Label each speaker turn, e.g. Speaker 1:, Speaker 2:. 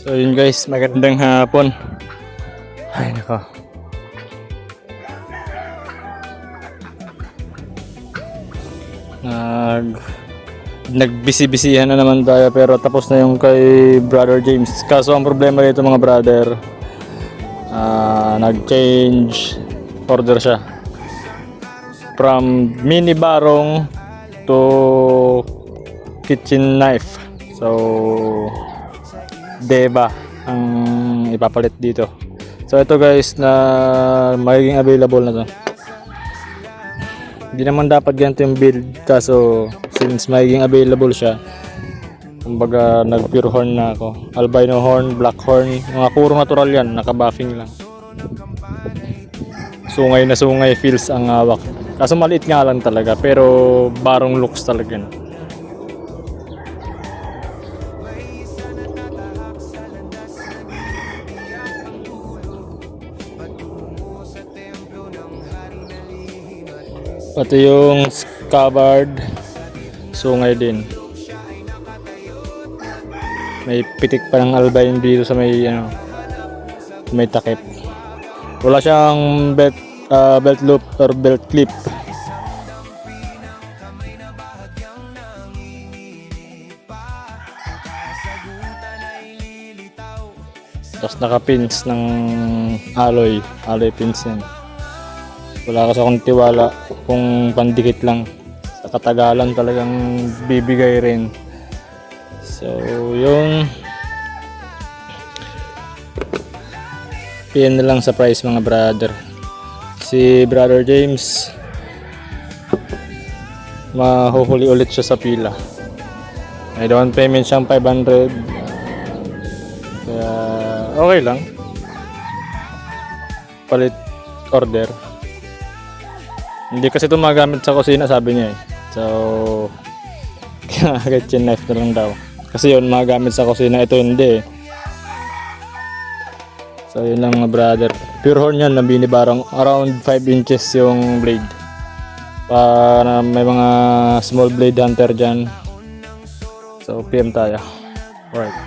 Speaker 1: So yun guys, magandang hapon. Ay nako. Nagbisi-bisihan na naman tayo pero tapos na yung kay Brother James. Kaso ang problema dito mga brother, nag-change order siya. From mini barong to kitchen knife. So Deva ang ipapalit dito. So ito guys na magiging available na to. Hindi naman dapat ganito yung build kaso since magiging available siya, kumbaga nag pure horn na ako. Albino horn, black horn, mga puro natural yan, naka-buffing lang. Sungay na sungay feels ang hawak. Kaso maliit nga lang talaga pero barong looks talaga yan. Pati yung scabbard, sungay din. May pitik pa ng albino dito sa may may takip. Wala siyang belt loop or belt clip. Tapos naka-pins ng alloy pins yan. Wala kasi akong tiwala kung pandikit lang. Sa katagalan talagang bibigay rin. So, yung PM na lang sa price mga brother. Si Brother James mahuhuli ulit siya sa pila. May down payment siyang 500. Kaya okay lang. Palit order. Hindi kasi ito magamit sa kusina sabi niya eh. So kitchen knife na lang daw. Kasi yun magamit sa kusina, ito hindi eh. So yun lang mga brother. Pure horn yan na binibarang, around 5 inches yung blade. Para may mga small blade hunter dyan. So PM tayo. Alright.